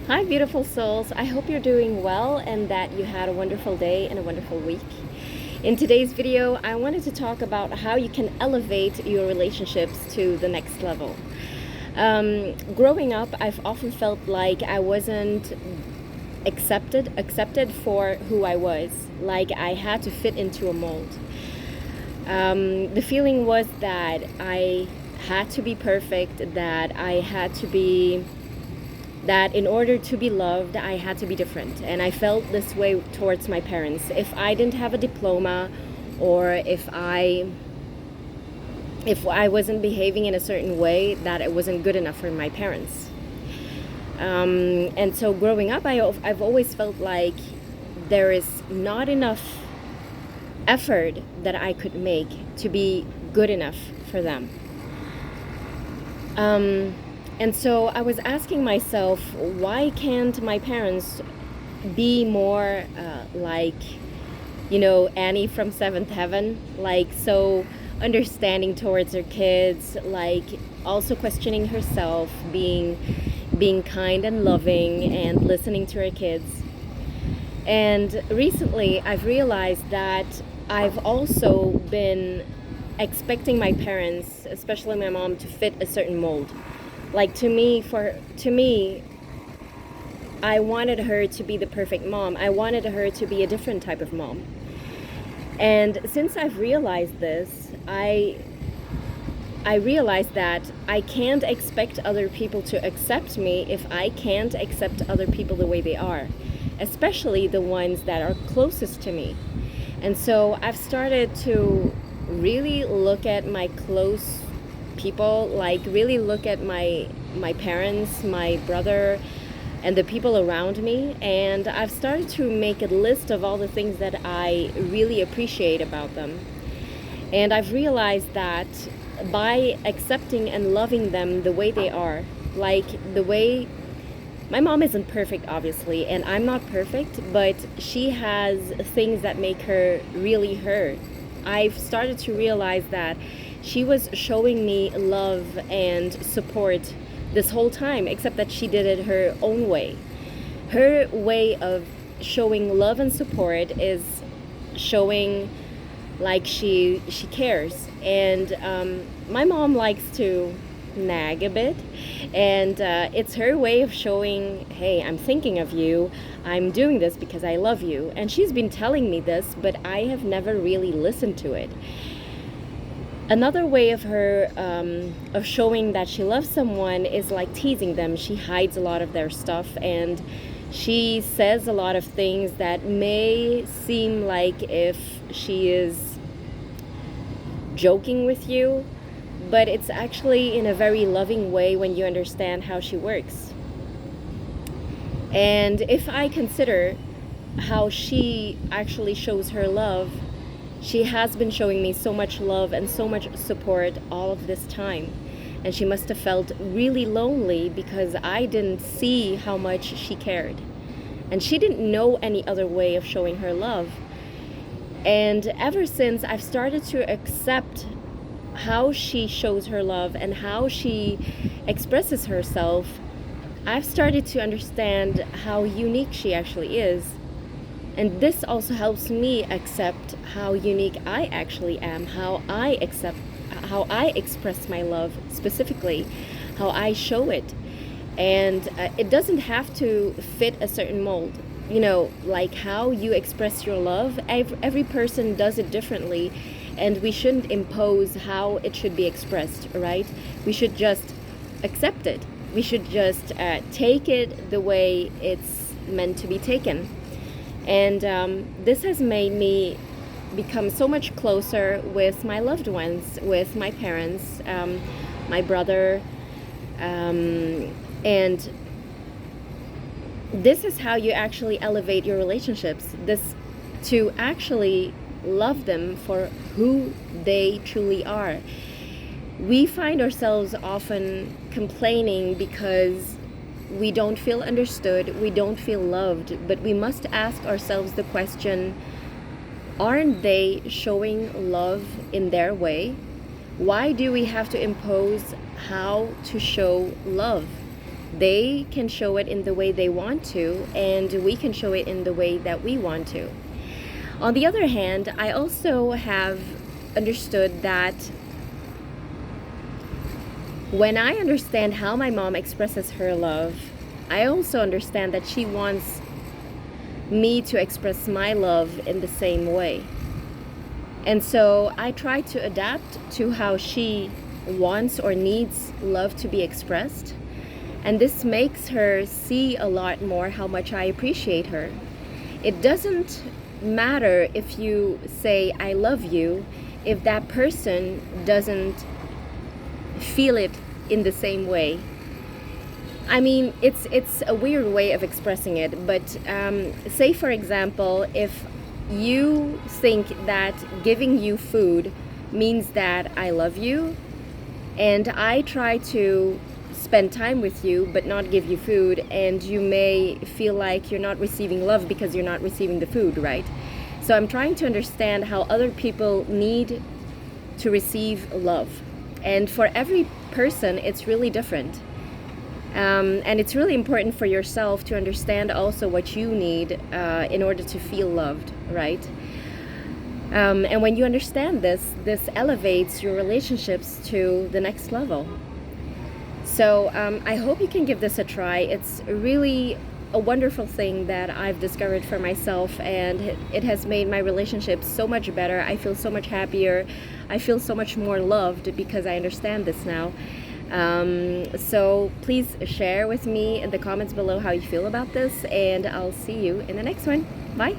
Hi, beautiful souls. I hope you're doing well and that you had a wonderful day and a wonderful week. In today's video, I wanted to talk about how you can elevate your relationships to the next level. Growing up, I've often felt like I wasn't accepted for who I was, like I had to fit into a mold. The feeling was that I had to be perfect, that in order to be loved, I had to be different. And I felt this way towards my parents. If I didn't have a diploma, or if I wasn't behaving in a certain way, that it wasn't good enough for my parents. And so growing up, I've always felt like there is not enough effort that I could make to be good enough for them. And so I was asking myself, why can't my parents be more like, Annie from Seventh Heaven? Like, so understanding towards her kids, like also questioning herself, being kind and loving and listening to her kids. And recently I've realized that I've also been expecting my parents, especially my mom, to fit a certain mold. Like to me, I wanted her to be the perfect mom. I wanted her to be a different type of mom. And since I've realized this, I realized that I can't expect other people to accept me if I can't accept other people the way they are, especially the ones that are closest to me. And so I've started to really look at my close people, like really look at my parents, my brother, and the people around me. And I've started to make a list of all the things that I really appreciate about them. And I've realized that by accepting and loving them the way they are, like the way my mom isn't perfect, obviously, and I'm not perfect, but she has things that make her really her. I've started to realize that she was showing me love and support this whole time, except that she did it her own way. Her way of showing love and support is showing like she cares. And my mom likes to nag a bit, and it's her way of showing, hey, I'm thinking of you, I'm doing this because I love you. And she's been telling me this, but I have never really listened to it. Another way of her of showing that she loves someone is like teasing them. She hides a lot of their stuff, and she says a lot of things that may seem like if she is joking with you, but it's actually in a very loving way when you understand how she works. And if I consider how she actually shows her love, she has been showing me so much love and so much support all of this time. And she must have felt really lonely because I didn't see how much she cared. And she didn't know any other way of showing her love. And ever since I've started to accept how she shows her love and how she expresses herself, I've started to understand how unique she actually is. And this also helps me accept how unique I actually am, how I express my love specifically, how I show it. And it doesn't have to fit a certain mold. Like how you express your love, every person does it differently, and we shouldn't impose how it should be expressed, right? We should just accept it. We should just take it the way it's meant to be taken. And this has made me become so much closer with my loved ones, with my parents, my brother, and this is how you actually elevate your relationships. This to actually love them for who they truly are. We find ourselves often complaining because we don't feel understood, we don't feel loved, but we must ask ourselves the question, aren't they showing love in their way? Why do we have to impose how to show love? They can show it in the way they want to, and we can show it in the way that we want to. On the other hand, I also have understood that when I understand how my mom expresses her love, I also understand that she wants me to express my love in the same way. And so I try to adapt to how she wants or needs love to be expressed. And this makes her see a lot more how much I appreciate her. It doesn't matter if you say, I love you, if that person doesn't feel it in the same way. I mean, it's a weird way of expressing it, but say, for example, if you think that giving you food means that I love you, and I try to spend time with you but not give you food, and you may feel like you're not receiving love because you're not receiving the food, right? So I'm trying to understand how other people need to receive love, and for every person it's really different, and it's really important for yourself to understand also what you need in order to feel loved, right? And when you understand this elevates your relationships to the next level. So I hope you can give this a try. It's really a wonderful thing that I've discovered for myself, and it has made my relationship so much better. I feel so much happier. I feel so much more loved because I understand this now. So please share with me in the comments below how you feel about this, and I'll see you in the next one. Bye.